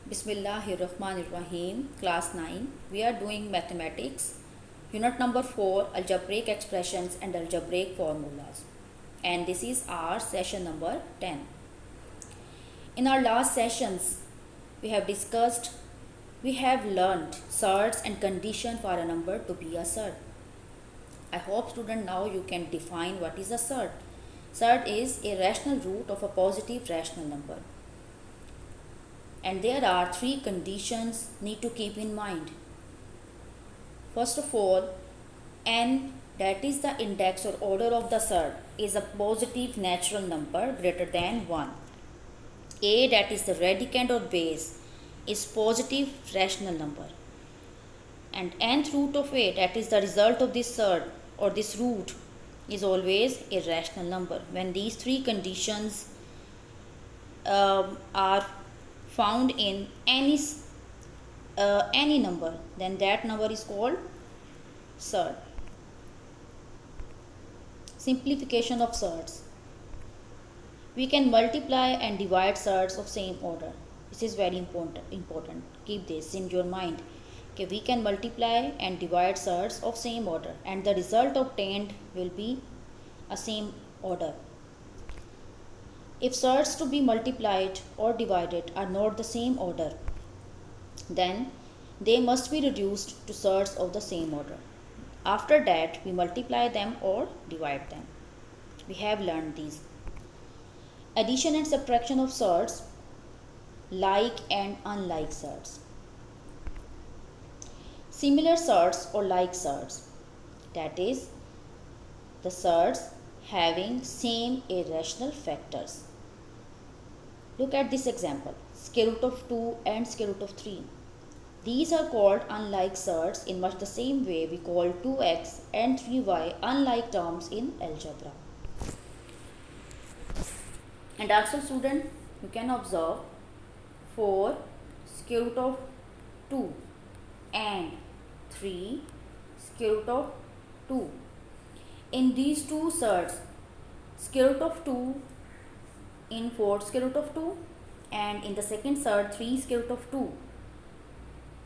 Bismillahirrahmanirrahim. Class 9. We are doing mathematics. Unit number 4, algebraic expressions and algebraic formulas. And this is our session number 10. In our last sessions, we have learned surds and condition for a number to be a surd. I hope student now you can define what is a surd. Surd is a rational root of a positive rational number. And there are three conditions need to keep in mind. First of all, n, that is the index or order of the surd, is a positive natural number greater than 1. A, that is the radicand or base, is positive rational number. And nth root of a, that is the result of this surd or this root, is always a rational number. When these three conditions are found in any number, then that number is called surd. Simplification of surds. We can multiply and divide surds of same order. This is very important. Keep this in your mind. Okay, we can multiply and divide surds of same order, and the result obtained will be a same order. If surds to be multiplied or divided are not the same order, then they must be reduced to surds of the same order. After that, we multiply them or divide them. We have learned these. Addition and subtraction of surds, like and unlike surds. Similar surds or like surds, that is, the surds having same irrational factors. Look at this example, square root of 2 and square root of 3. These are called unlike surds in much the same way we call 2x and 3y unlike terms in algebra. And also student, you can observe 4 square root of 2 and 3 square root of 2. In these two surds, square root of 2 in 4 square root of 2 and in the second surd 3 square root of 2.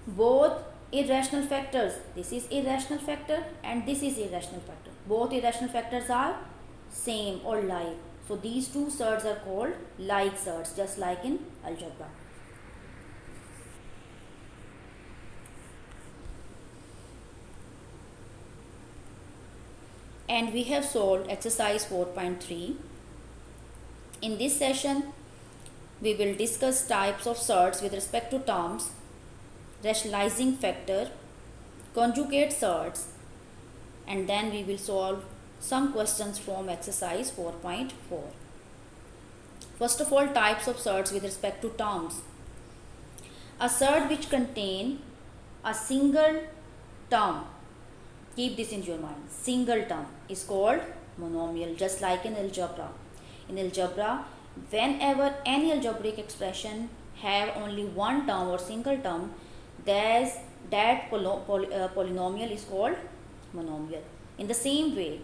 Both irrational factors, this is irrational factor and this is irrational factor. Both irrational factors are same or like. So these two surds are called like surds, just like in algebra. And we have solved exercise 4.3. In this session, we will discuss types of surds with respect to terms, rationalizing factor, conjugate surds, and then we will solve some questions from exercise 4.4. First of all, types of surds with respect to terms. A surd which contain a single term, keep this in your mind, single term, is called monomial, just like in algebra. In algebra, whenever any algebraic expression have only one term or single term, that polynomial is called monomial. In the same way,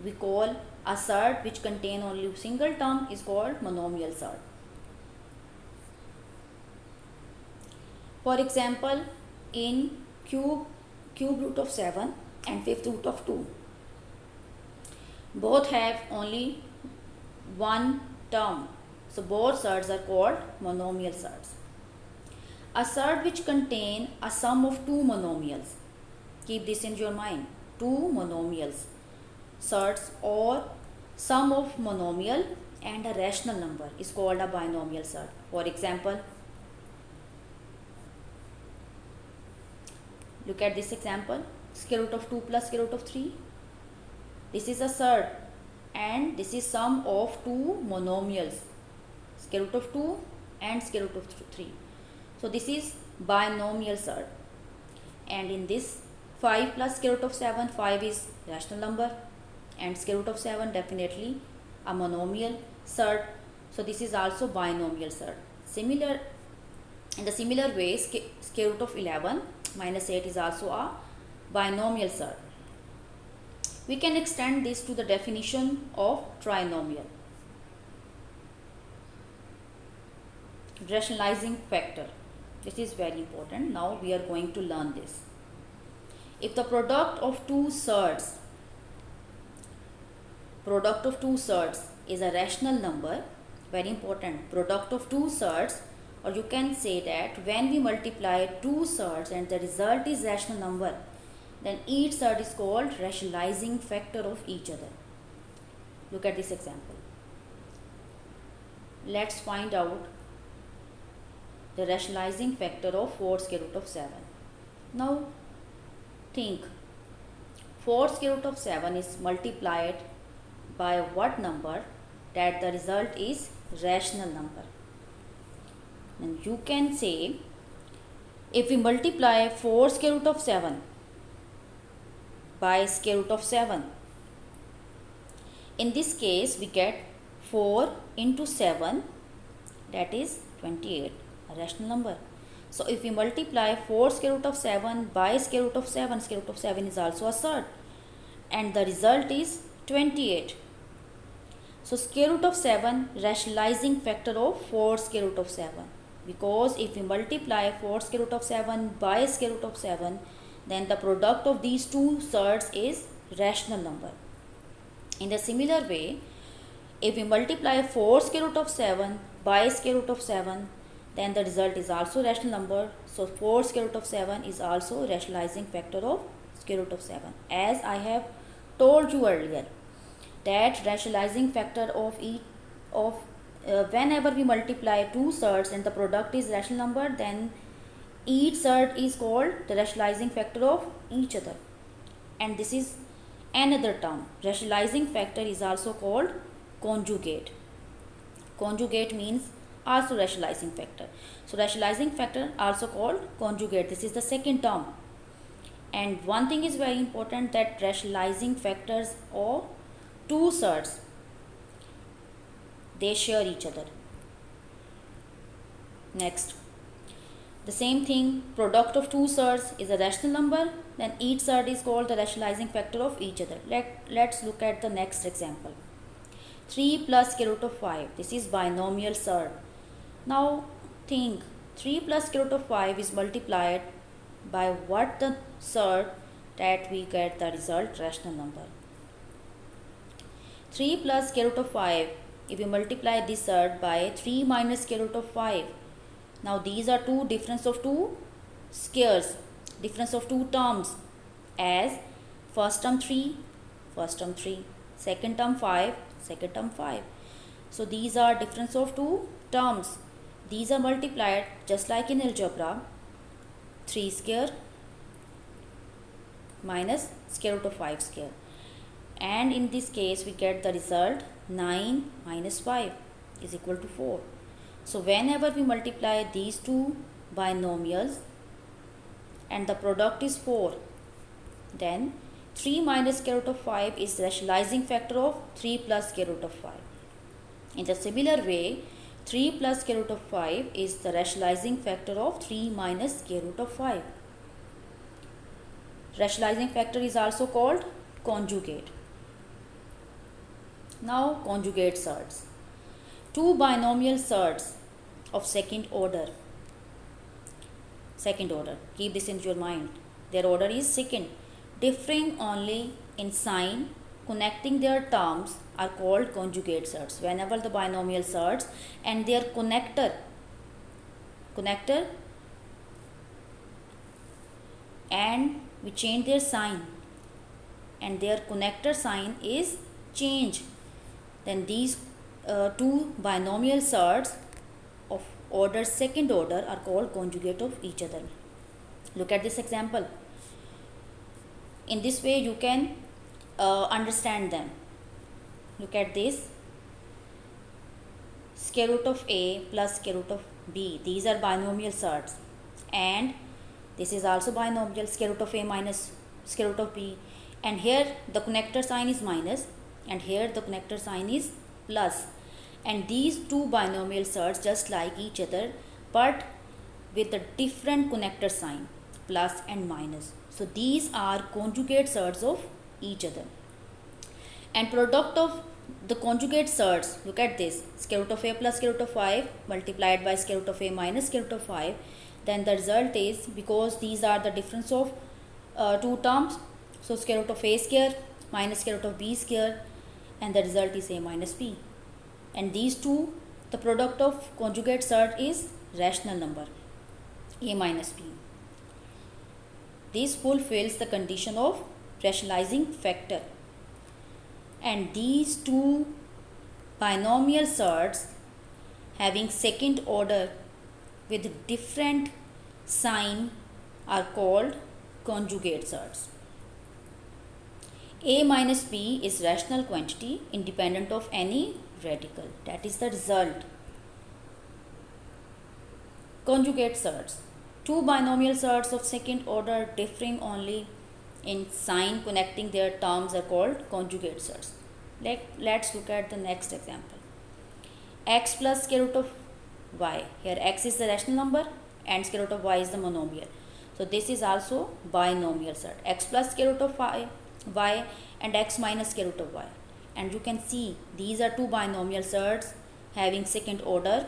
we call a surd which contain only single term is called monomial surd. For example, in cube root of 7 and fifth root of 2, both have only one term, so both surds are called monomial surds. A surd which contain a sum of two monomials, keep this in your mind, two monomials, surds or sum of monomial and a rational number is called a binomial surd. For example, look at this example, square root of 2 plus square root of 3. This is a surd and this is sum of two monomials, square root of 2 and square root of 3. So this is binomial surd. And in this 5 plus square root of 7, 5 is rational number and square root of 7 definitely a monomial surd. So this is also binomial surd. In the similar way, square root of 11 minus 8 is also a binomial surd. We can extend this to the definition of trinomial. Rationalizing factor. This is very important. Now we are going to learn this. If the product of two surds is a rational number, very important, product of two surds, or you can say that when we multiply two surds and the result is rational number, then each surd is called rationalizing factor of each other. Look at this example. Let's find out the rationalizing factor of 4 square root of 7. Now think, 4 square root of 7 is multiplied by what number that the result is rational number. And you can say, if we multiply 4 square root of 7 by square root of 7, in this case we get 4 into 7, that is 28, a rational number. So if we multiply 4 square root of 7 by square root of 7, square root of 7 is also a surd, and the result is 28. So square root of 7 rationalizing factor of 4 square root of 7, because if we multiply 4 square root of 7 by square root of 7, then the product of these two surds is rational number. In the similar way, if we multiply 4 square root of 7 by square root of 7, then the result is also rational number. So 4 square root of 7 is also rationalizing factor of square root of 7. As I have told you earlier, that rationalizing factor of whenever we multiply two surds and the product is rational number, then each surd is called the rationalizing factor of each other. And this is another term. Rationalizing factor is also called conjugate. Conjugate means also rationalizing factor. So rationalizing factor also called conjugate. This is the second term. And one thing is very important, that rationalizing factors of two surds, they share each other. Next, the same thing, product of two surds is a rational number, then each surd is called the rationalizing factor of each other. Let's look at the next example. 3 plus square root of 5. This is binomial surd. Now think, 3 plus square root of 5 is multiplied by what the surd that we get the result rational number. 3 plus square root of 5, if you multiply this surd by 3 minus square root of 5, now these are two difference of two squares, difference of two terms, as first term 3, second term 5, second term 5. So these are difference of two terms. These are multiplied just like in algebra, 3 square minus square root of 5 square. And in this case we get the result 9 minus 5 is equal to 4. So whenever we multiply these two binomials and the product is 4, then 3 minus square root of 5 is rationalizing factor of 3 plus square root of 5. In the similar way, 3 plus square root of 5 is the rationalizing factor of 3 minus square root of 5. Rationalizing factor is also called conjugate. Now conjugate surds. Two binomial surds of second order, keep this in your mind, their order is second, differing only in sign, connecting their terms are called conjugate surds. Whenever the binomial surds and their connector and we change their sign and their connector sign is changed, then these two binomial surds of order second order are called conjugate of each other. Look at this example. In this way you can understand them. Look at this, square root of a plus square root of b. These are binomial surds, and this is also binomial, square root of a minus square root of b, and here the connector sign is minus and here the connector sign is plus. And these two binomial surds just like each other but with a different connector sign, plus and minus. So these are conjugate surds of each other. And product of The conjugate surds, look at this, square root of a plus square root of 5 multiplied by square root of a minus square root of 5. Then the result is, because these are the difference of two terms, so square root of a square minus square root of b square, and the result is a minus b. And these two, the product of conjugate surd is rational number, a minus b. This fulfills the condition of rationalizing factor. And these two binomial surds having second order with different sign are called conjugate surds. A minus b is rational quantity independent of any radical. That is the result. Conjugate surds. Two binomial surds of second order differing only in sign connecting their terms are called conjugate surds. Let's look at the next example. X plus square root of y. Here x is the rational number and square root of y is the monomial. So this is also binomial surd. X plus square root of y and x minus square root of y. And you can see these are two binomial surds having second order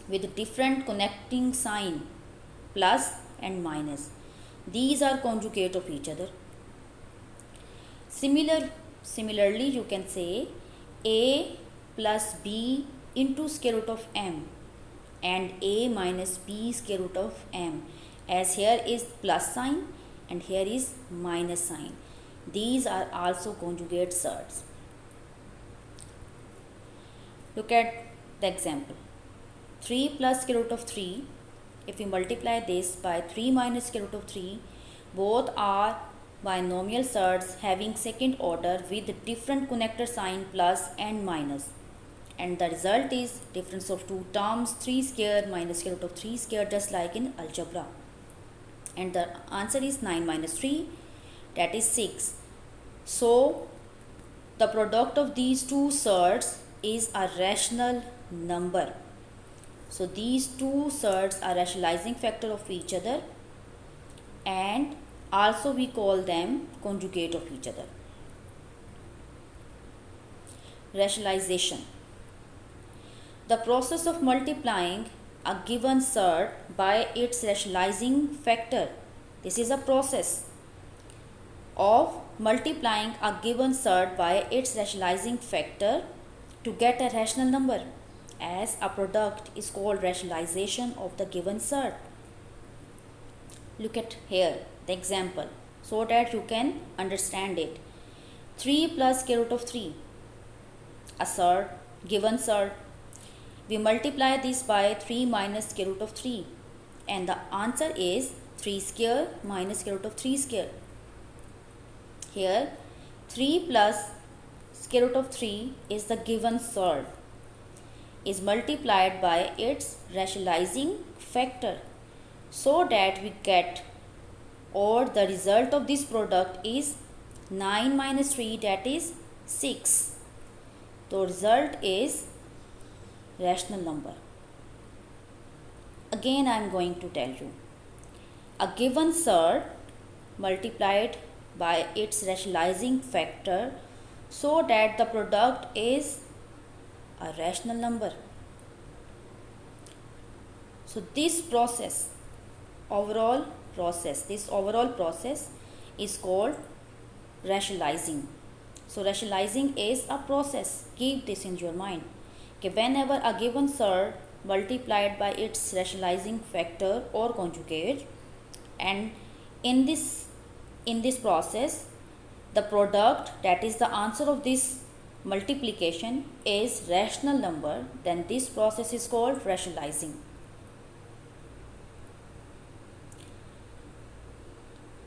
with different connecting sign, plus and minus. These are conjugate of each other. Similarly, you can say a plus b into square root of m and a minus b square root of m, as here is plus sign and here is minus sign. These are also conjugate surds. Look at the example. 3 plus square root of 3. If we multiply this by 3 minus square root of 3, both are binomial surds having second order with different connector sign plus and minus. And the result is difference of two terms, 3 square minus square root of 3 square, just like in algebra. And the answer is 9 minus 3, that is 6. So the product of these two surds is a rational number. So these two surds are rationalizing factor of each other, and also we call them conjugate of each other. Rationalization. The process of multiplying a given surd by its rationalizing factor. This is a process of multiplying a given surd by its rationalizing factor to get a rational number, as a product is called rationalization of the given surd. Look at here the example so that you can understand it. 3 plus square root of 3, a surd, given surd. We multiply this by 3 minus square root of 3, and the answer is 3 square minus square root of 3 square. Here 3 plus square root of 3 is the given surd, is multiplied by its rationalizing factor, so that we get, or the result of this product is 9 minus 3, that is 6. The result is rational number. Again I am going to tell you, a given surd multiplied by its rationalizing factor so that the product is a rational number. So this overall process is called rationalizing. So rationalizing is a process. Keep this in your mind. Okay, whenever a given surd multiplied by its rationalizing factor or conjugate, and in this process the product, that is the answer of this multiplication, is rational number, then this process is called rationalizing.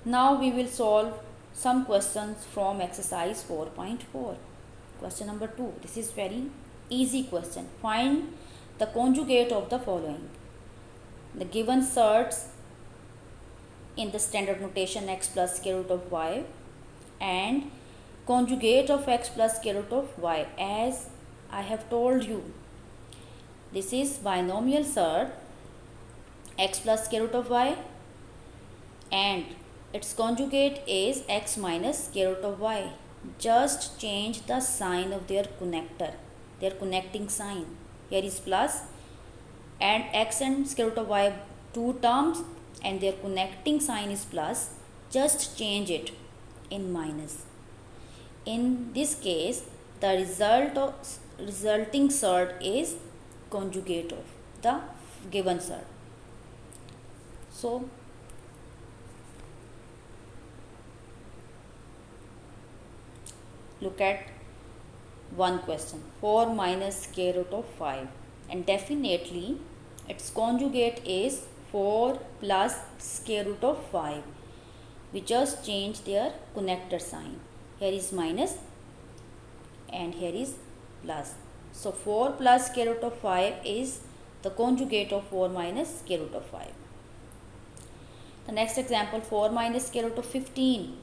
Now we will solve some questions from exercise 4.4. Question number 2. This is very easy question. Find the conjugate of the following. The given surds in the standard notation x plus square root of y, and conjugate of x plus square root of y. As I have told you, this is binomial surd x plus square root of y, and its conjugate is x minus square root of y. just change the sign of their connector, their connecting sign. Here is plus, and x and square root of y two terms and their connecting sign is plus, just change it in minus. In this case, the resulting surd is conjugate of the given surd. So look at one question, 4 minus square root of 5, and definitely its conjugate is 4 plus square root of 5. We just change their connector sign. Here is minus and here is plus. So 4 plus square root of 5 is the conjugate of 4 minus square root of 5. The next example, 4 minus square root of 15.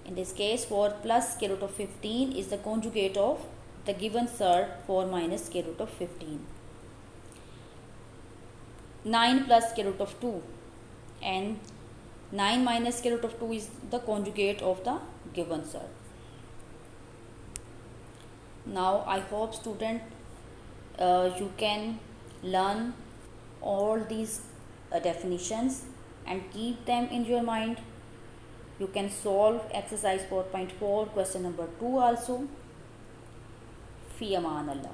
In this case, 4 plus square root of 15 is the conjugate of the given surd 4 minus square root of 15. 9 plus square root of 2, and 9 minus square root of 2 is the conjugate of the given surd. Now I hope student you can learn all these definitions and keep them in your mind. You can solve exercise 4.4 question number 2 also. Fi Aman Allah.